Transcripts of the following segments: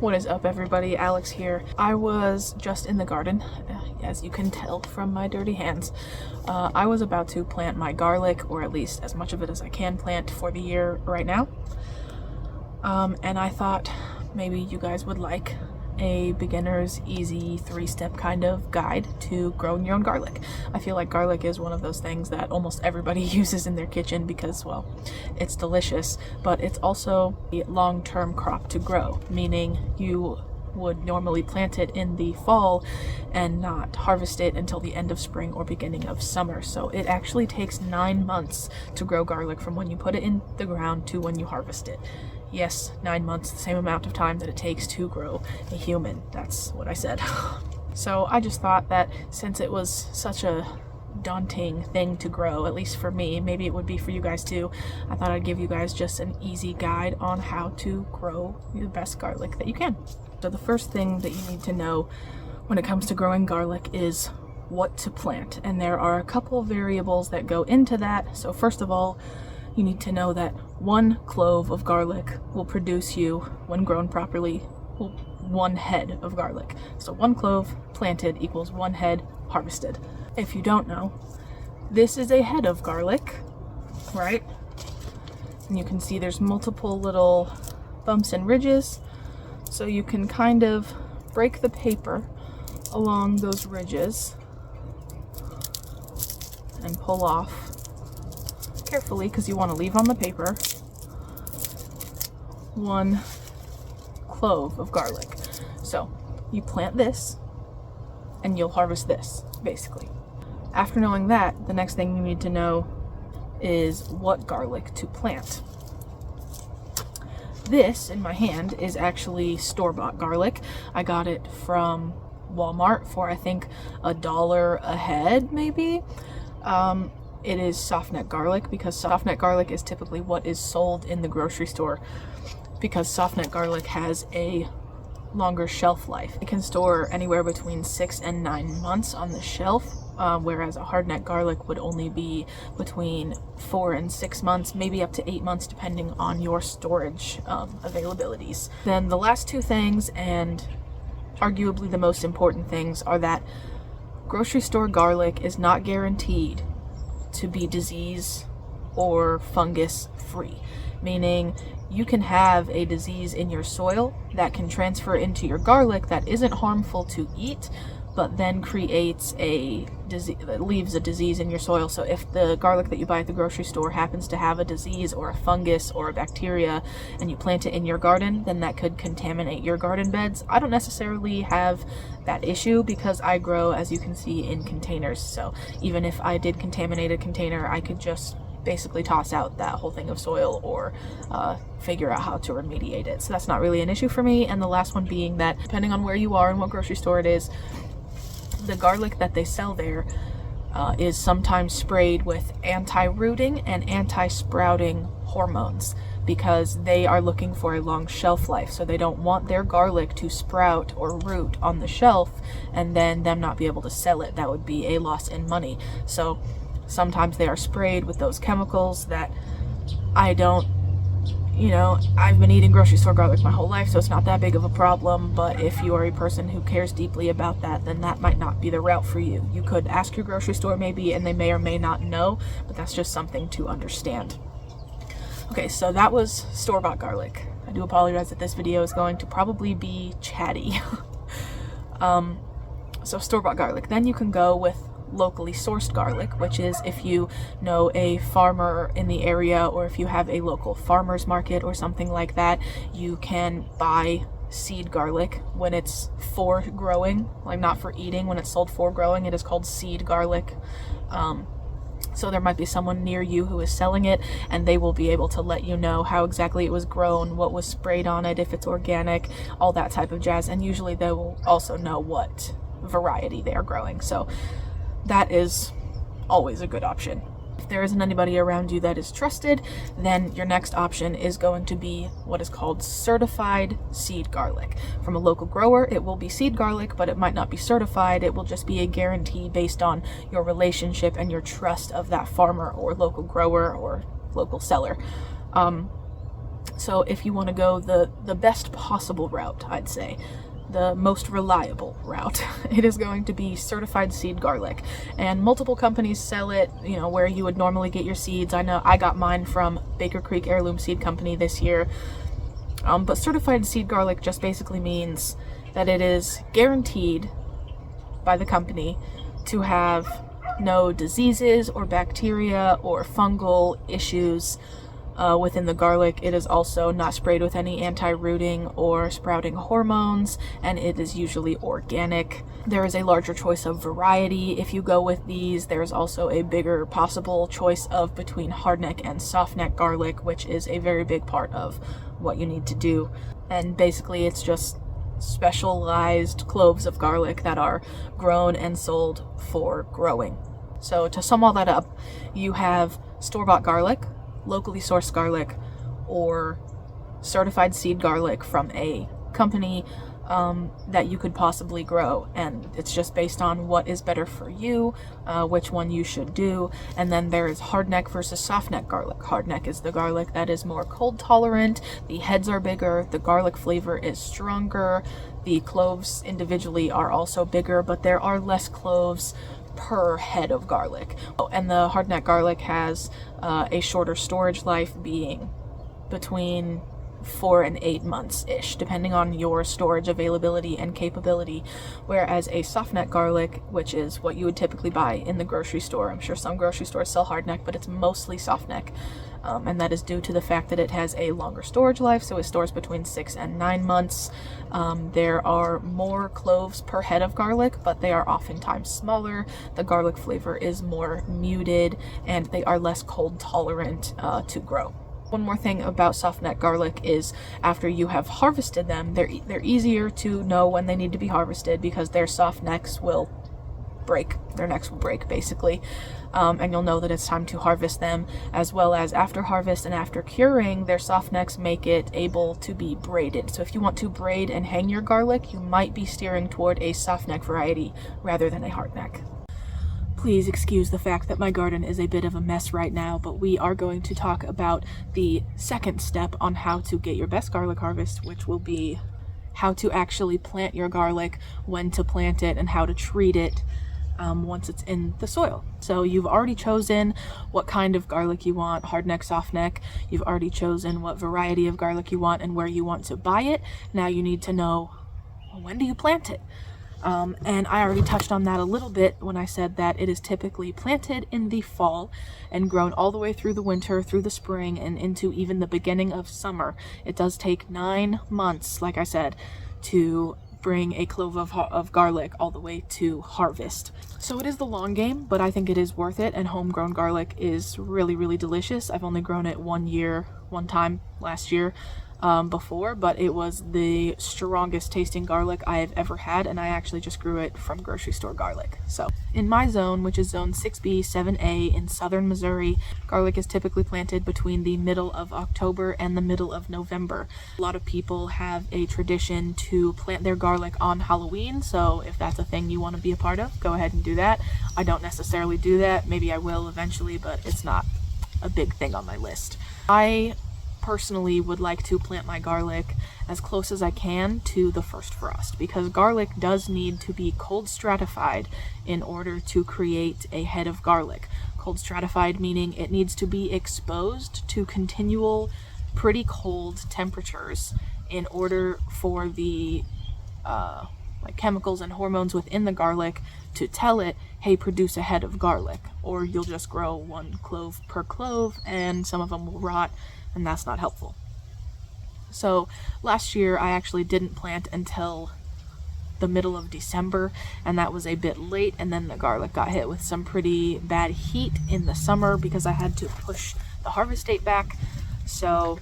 What is up, everybody? Alex here. I was just in the garden, as you can tell from my dirty hands. I was about to plant my garlic, or at least as much of it as I can plant for the year right now. And I thought maybe you guys would like a beginner's easy 3-step kind of guide to growing your own garlic. I feel like garlic is one of those things that almost everybody uses in their kitchen because, well, it's delicious, but it's also a long-term crop to grow, meaning you would normally plant it in the fall and not harvest it until the end of spring or beginning of summer. So it actually takes 9 months to grow garlic from when you put it in the ground to when you harvest it. Yes, 9 months, the same amount of time that it takes to grow a human. That's what I said. So I just thought that since it was such a daunting thing to grow, at least for me, maybe it would be for you guys too, I thought I'd give you guys just an easy guide on how to grow the best garlic that you can. So the first thing that you need to know when it comes to growing garlic is what to plant. And there are a couple of variables that go into that. So first of all, you need to know that 1 clove of garlic will produce you, when grown properly, 1 head of garlic. So 1 clove planted equals 1 head harvested. If you don't know, this is a head of garlic, right? And you can see there's multiple little bumps and ridges. So you can kind of break the paper along those ridges and pull off carefully, because you want to leave on the paper 1 clove of garlic. So you plant this and you'll harvest this, basically. After knowing that, the next thing you need to know is what garlic to plant. This in my hand is actually store-bought garlic. I got it from Walmart for I think $1 a head, maybe. It is soft-neck garlic, because soft-neck garlic is typically what is sold in the grocery store, because soft-neck garlic has a longer shelf life. It can store anywhere between 6 and 9 months on the shelf, whereas a hard-neck garlic would only be between 4 and 6 months, maybe up to 8 months, depending on your storage availabilities. Then the last 2 things, and arguably the most important things, are that grocery store garlic is not guaranteed to be disease or fungus free, meaning you can have a disease in your soil that can transfer into your garlic that isn't harmful to eat, but then creates a disease, that leaves a disease in your soil. So if the garlic that you buy at the grocery store happens to have a disease or a fungus or a bacteria and you plant it in your garden, then that could contaminate your garden beds. I don't necessarily have that issue because I grow, as you can see, in containers. So even if I did contaminate a container, I could just basically toss out that whole thing of soil or figure out how to remediate it. So that's not really an issue for me. And the last one being that depending on where you are and what grocery store it is, the garlic that they sell there is sometimes sprayed with anti-rooting and anti-sprouting hormones, because they are looking for a long shelf life. So they don't want their garlic to sprout or root on the shelf and then them not be able to sell it. That would be a loss in money. So sometimes they are sprayed with those chemicals that I don't, I've been eating grocery store garlic my whole life, so it's not that big of a problem. But if you are a person who cares deeply about that, then that might not be the route for you. You could ask your grocery store maybe, and they may or may not know, but that's just something to understand. Okay, so that was store-bought garlic. I do apologize that this video is going to probably be chatty. So store-bought garlic. Then you can go with locally sourced garlic, which is if you know a farmer in the area, or if you have a local farmer's market or something like that, you can buy seed garlic when it's for growing, like not for eating. When it's sold for growing, it is called seed garlic. So there might be someone near you who is selling it, and they will be able to let you know how exactly it was grown, what was sprayed on it, if it's organic, all that type of jazz. And usually they will also know what variety they are growing. So that is always a good option. If there isn't anybody around you that is trusted, then your next option is going to be what is called certified seed garlic. From a local grower, it will be seed garlic, but it might not be certified. It will just be a guarantee based on your relationship and your trust of that farmer or local grower or local seller. So if you want to go the best possible route, I'd say, the most reliable route, it is going to be certified seed garlic. And multiple companies sell it, you know, where you would normally get your seeds. I know I got mine from Baker Creek Heirloom Seed Company this year. But certified seed garlic just basically means that it is guaranteed by the company to have no diseases or bacteria or fungal issues within the garlic. It is also not sprayed with any anti-rooting or sprouting hormones, and it is usually organic. There is a larger choice of variety if you go with these. There's also a bigger possible choice of between hardneck and softneck garlic, which is a very big part of what you need to do. And basically it's just specialized cloves of garlic that are grown and sold for growing. So to sum all that up, you have store-bought garlic, locally sourced garlic, or certified seed garlic from a company that you could possibly grow, and it's just based on what is better for you, which one you should do. And then there is hardneck versus softneck garlic. Hardneck is the garlic that is more cold tolerant, the heads are bigger, the garlic flavor is stronger, the cloves individually are also bigger, but there are less cloves per head of garlic. Oh, and the hardneck garlic has a shorter storage life, being between 4 and 8 months ish, depending on your storage availability and capability. Whereas a softneck garlic, which is what you would typically buy in the grocery store, I'm sure some grocery stores sell hardneck, but it's mostly softneck. And that is due to the fact that it has a longer storage life, so it stores between 6 and 9 months. There are more cloves per head of garlic, but they are oftentimes smaller. The garlic flavor is more muted, and they are less cold tolerant to grow. One more thing about softneck garlic is after you have harvested them, they're easier to know when they need to be harvested because their soft necks will break. Their necks will break basically, and you'll know that it's time to harvest them. As well as after harvest and after curing, their soft necks make it able to be braided. So if you want to braid and hang your garlic, you might be steering toward a softneck variety rather than a hardneck. Please excuse the fact that my garden is a bit of a mess right now, but we are going to talk about the second step on how to get your best garlic harvest, which will be how to actually plant your garlic, when to plant it, and how to treat it once it's in the soil. So you've already chosen what kind of garlic you want, hardneck, softneck. You've already chosen what variety of garlic you want and where you want to buy it. Now you need to know, well, when do you plant it? And I already touched on that a little bit when I said that it is typically planted in the fall and grown all the way through the winter, through the spring, and into even the beginning of summer. It does take 9 months, like I said, to bring a clove of garlic all the way to harvest. So it is the long game, but I think it is worth it, and homegrown garlic is really, really delicious. I've only grown it one time last year. Before, but it was the strongest tasting garlic I have ever had, and I actually just grew it from grocery store garlic. So in my zone, which is zone 6B, 7A in southern Missouri, garlic is typically planted between the middle of October and the middle of November. A lot of people have a tradition to plant their garlic on Halloween, so if that's a thing you want to be a part of, go ahead and do that. I don't necessarily do that. Maybe I will eventually, but it's not a big thing on my list. I personally would like to plant my garlic as close as I can to the first frost, because garlic does need to be cold stratified in order to create a head of garlic. Cold stratified meaning it needs to be exposed to continual pretty cold temperatures in order for the like chemicals and hormones within the garlic to tell it, hey, produce a head of garlic, or you'll just grow 1 clove per clove and some of them will rot, and that's not helpful. So last year I actually didn't plant until the middle of December, and that was a bit late, and then the garlic got hit with some pretty bad heat in the summer because I had to push the harvest date back. So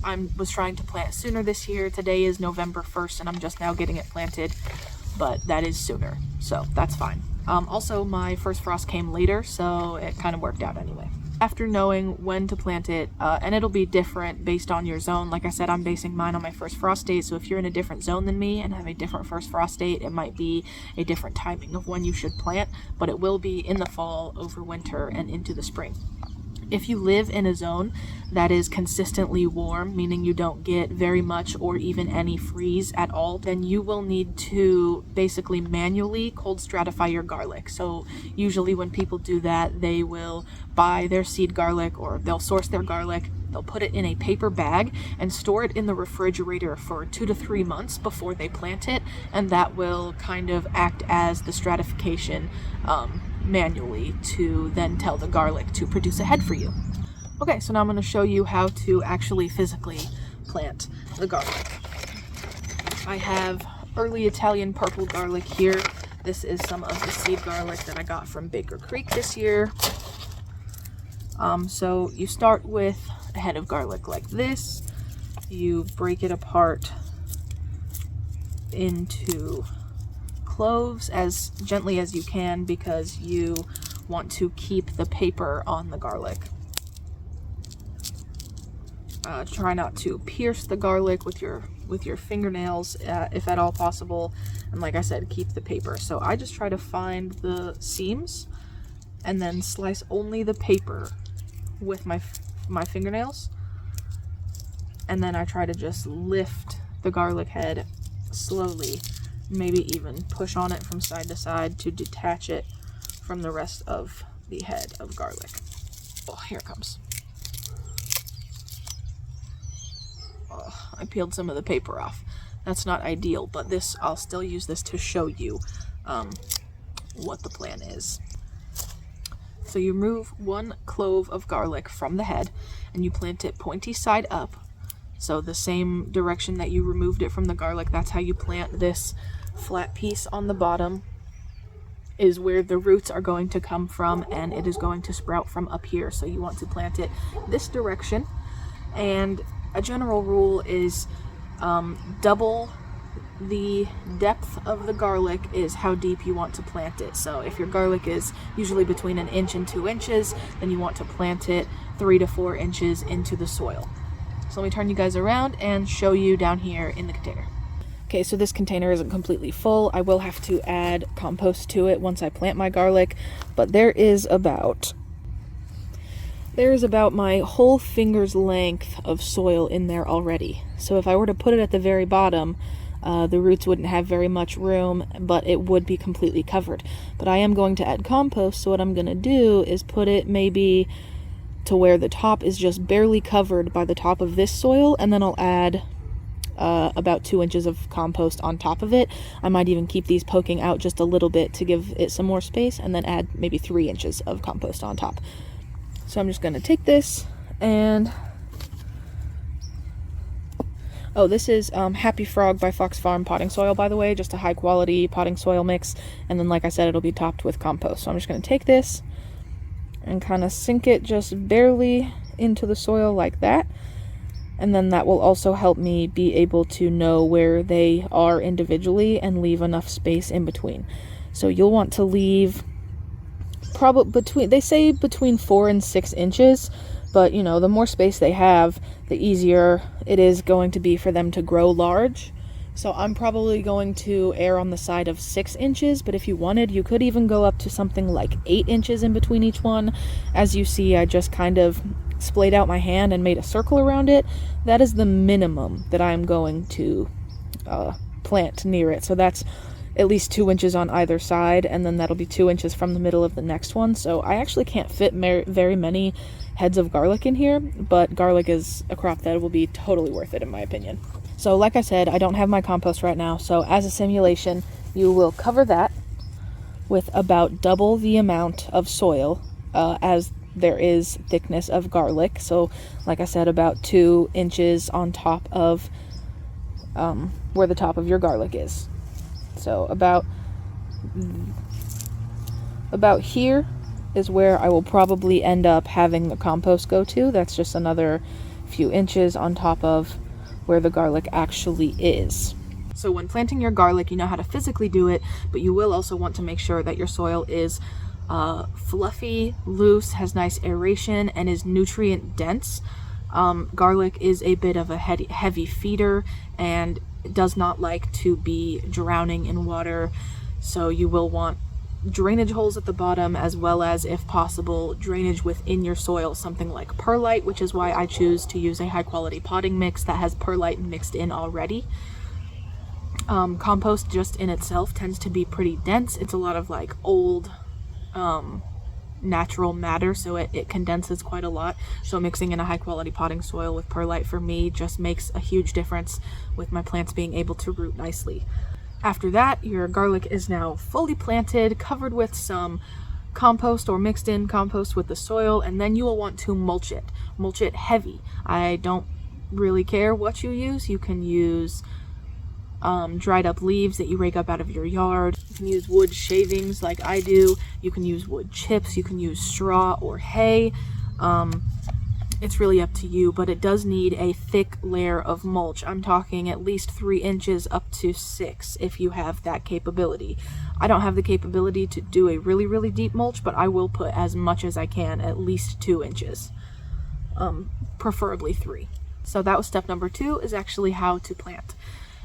I was trying to plant sooner this year. Today is November 1st and I'm just now getting it planted, but that is sooner, so that's fine. Also, my first frost came later, so it kind of worked out anyway. After knowing when to plant it, and it'll be different based on your zone. Like I said, I'm basing mine on my first frost date, so if you're in a different zone than me and have a different first frost date, it might be a different timing of when you should plant, but it will be in the fall, over winter, and into the spring. If you live in a zone that is consistently warm, meaning you don't get very much or even any freeze at all, then you will need to basically manually cold stratify your garlic. So usually when people do that, they will buy their seed garlic, or they'll source their garlic, they'll put it in a paper bag and store it in the refrigerator for 2 to 3 months before they plant it, and that will kind of act as the stratification manually to then tell the garlic to produce a head for you. Okay, so now I'm going to show you how to actually physically plant the garlic. I have early Italian purple garlic here. This is some of the seed garlic that I got from Baker Creek this year. So you start with a head of garlic like this. You break it apart into cloves as gently as you can because you want to keep the paper on the garlic. Try not to pierce the garlic with your fingernails if at all possible, and like I said, keep the paper. So I just try to find the seams and then slice only the paper with my fingernails, and then I try to just lift the garlic head slowly, maybe even push on it from side to side to detach it from the rest of the head of garlic. Oh, here it comes. Oh, I peeled some of the paper off. That's not ideal, but this, I'll still use this to show you what the plan is. So you remove 1 clove of garlic from the head and you plant it pointy side up. So the same direction that you removed it from the garlic, that's how you plant this flat piece on the bottom, is where the roots are going to come from, and it is going to sprout from up here. So you want to plant it this direction, and a general rule is double the depth of the garlic is how deep you want to plant it. So if your garlic is usually between 1 inch and 2 inches, then you want to plant it 3 to 4 inches into the soil. So let me turn you guys around and show you down here in the container. Okay, so this container isn't completely full. I will have to add compost to it once I plant my garlic, but there is about my whole finger's length of soil in there already. So if I were to put it at the very bottom, the roots wouldn't have very much room, but it would be completely covered. But I am going to add compost, so what I'm going to do is put it maybe to where the top is just barely covered by the top of this soil, and then I'll add about 2 inches of compost on top of it. I might even keep these poking out just a little bit to give it some more space, and then add maybe 3 inches of compost on top. So I'm just going to take this and... Oh, this is Happy Frog by Fox Farm potting soil, by the way, just a high quality potting soil mix. And then, like I said, it'll be topped with compost. So I'm just going to take this and kind of sink it just barely into the soil like that. And then that will also help me be able to know where they are individually and leave enough space in between. So you'll want to leave probably they say between 4 and 6 inches. But, you know, the more space they have, the easier it is going to be for them to grow large. So I'm probably going to err on the side of 6 inches, but if you wanted, you could even go up to something like 8 inches in between each one. As you see, I just kind of splayed out my hand and made a circle around it. That is the minimum that I'm going to plant near it. So that's at least 2 inches on either side, and then that'll be 2 inches from the middle of the next one. So I actually can't fit very many heads of garlic in here, but garlic is a crop that will be totally worth it in my opinion. So like I said, I don't have my compost right now, so as a simulation, you will cover that with about double the amount of soil as there is thickness of garlic. So like I said, about 2 inches on top of where the top of your garlic is. So about here is where I will probably end up having the compost go to. That's just another few inches on top of where the garlic actually is. So when planting your garlic, you know how to physically do it, but you will also want to make sure that your soil is fluffy, loose, has nice aeration, and is nutrient dense. Garlic is a bit of a heavy feeder and does not like to be drowning in water, so you will want drainage holes at the bottom, as well as, if possible, drainage within your soil, something like perlite, which is why I choose to use a high quality potting mix that has perlite mixed in already. Compost just in itself tends to be pretty dense. It's a lot of like old natural matter, so it condenses quite a lot. So mixing in a high quality potting soil with perlite for me just makes a huge difference with my plants being able to root nicely. After that, your garlic is now fully planted, covered with some compost or mixed in compost with the soil, and then you will want to mulch it. Mulch it heavy. I don't really care what you use. You can use dried up leaves that you rake up out of your yard. You can use wood shavings like I do. You can use wood chips. You can use straw or hay. It's really up to you, but it does need a thick layer of mulch. I'm talking at least 3 inches up to 6 if you have that capability. I don't have the capability to do a really, really deep mulch, but I will put as much as I can, at least 2 inches, preferably 3. So that was step number 2, is actually how to plant.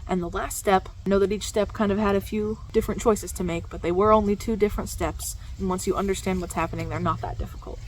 And the last step, I know that each step kind of had a few different choices to make, but they were only 2 different steps. And once you understand what's happening, they're not that difficult.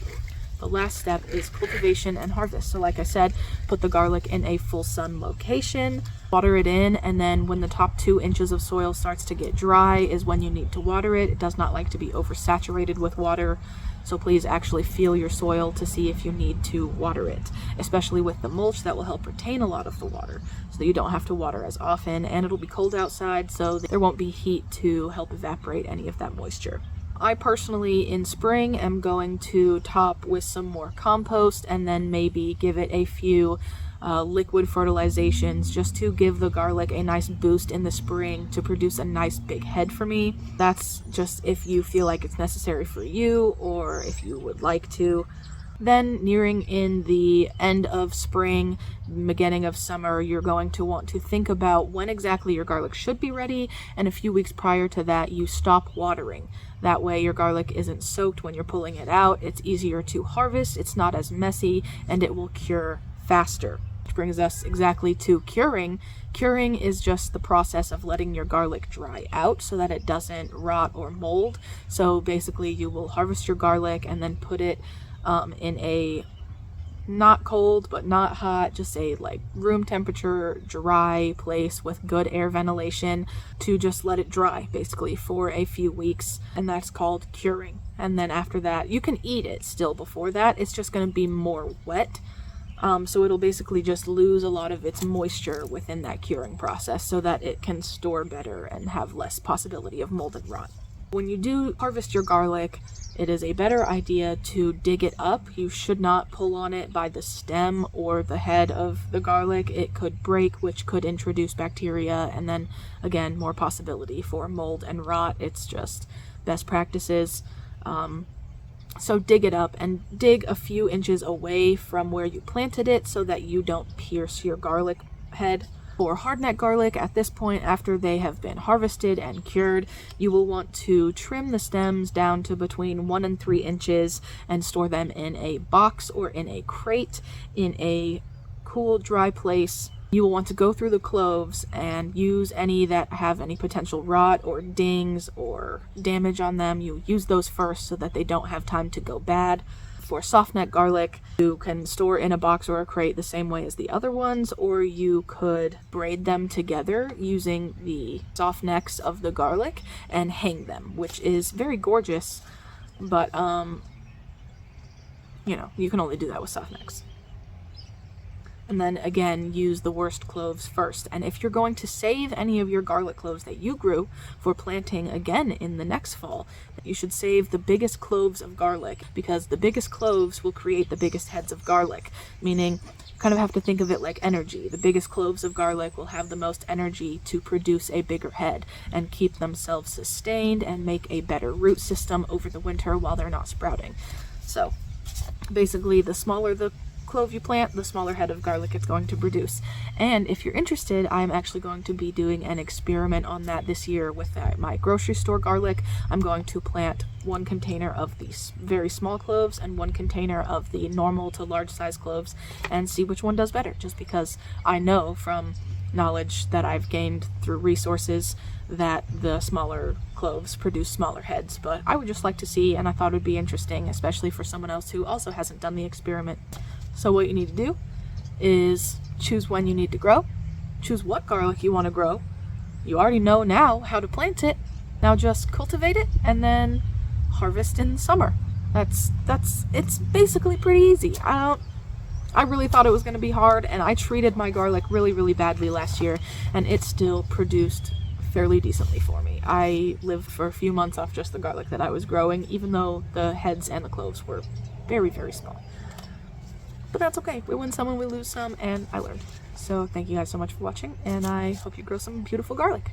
The last step is cultivation and harvest. So like I said, put the garlic in a full sun location, water it in, and then when the top 2 inches of soil starts to get dry is when you need to water it. It does not like to be oversaturated with water. So please actually feel your soil to see if you need to water it, especially with the mulch. That will help retain a lot of the water so that you don't have to water as often, and it'll be cold outside, so there won't be heat to help evaporate any of that moisture. I personally, in spring, am going to top with some more compost and then maybe give it a few liquid fertilizations just to give the garlic a nice boost in the spring to produce a nice big head for me. That's just if you feel like it's necessary for you or if you would like to. Then nearing in the end of spring, beginning of summer, you're going to want to think about when exactly your garlic should be ready, and a few weeks prior to that you stop watering. That way your garlic isn't soaked when you're pulling it out. It's easier to harvest, it's not as messy, and it will cure faster. Which brings us exactly to curing. Curing is just the process of letting your garlic dry out so that it doesn't rot or mold. So basically you will harvest your garlic and then put it in a not cold but not hot, just a like room temperature dry place with good air ventilation to just let it dry basically for a few weeks, and that's called curing. And then after that you can eat it still. Before that it's just going to be more wet, so it'll basically just lose a lot of its moisture within that curing process so that it can store better and have less possibility of mold and rot. When you do harvest your garlic, it is a better idea to dig it up. You should not pull on it by the stem or the head of the garlic. It could break, which could introduce bacteria, and then again more possibility for mold and rot. It's just best practices. So dig it up and dig a few inches away from where you planted it so that you don't pierce your garlic head. For hardneck garlic, at this point, after they have been harvested and cured, you will want to trim the stems down to between 1 and 3 inches and store them in a box or in a crate in a cool, dry place. You will want to go through the cloves and use any that have any potential rot or dings or damage on them. You use those first so that they don't have time to go bad. For softneck garlic, you can store in a box or a crate the same way as the other ones, or you could braid them together using the soft necks of the garlic and hang them, which is very gorgeous, but you know, you can only do that with soft necks. And then again, use the worst cloves first. And if you're going to save any of your garlic cloves that you grew for planting again in the next fall, you should save the biggest cloves of garlic, because the biggest cloves will create the biggest heads of garlic, meaning you kind of have to think of it like energy. The biggest cloves of garlic will have the most energy to produce a bigger head and keep themselves sustained and make a better root system over the winter while they're not sprouting. So basically, the smaller the clove you plant, the smaller head of garlic it's going to produce. And if you're interested, I'm actually going to be doing an experiment on that this year with my grocery store garlic. I'm going to plant 1 container of these very small cloves and 1 container of the normal to large size cloves and see which one does better, just because I know from knowledge that I've gained through resources that the smaller cloves produce smaller heads, but I would just like to see, and I thought it would be interesting, especially for someone else who also hasn't done the experiment. So what you need to do is choose when you need to grow, choose what garlic you want to grow. You already know now how to plant it. Now just cultivate it and then harvest in summer. It's basically pretty easy. I really thought it was going to be hard, and I treated my garlic really, really badly last year, and it still produced fairly decently for me. I lived for a few months off just the garlic that I was growing, even though the heads and the cloves were very, very small. But that's okay. We win some and we lose some, and I learned. So thank you guys so much for watching, and I hope you grow some beautiful garlic.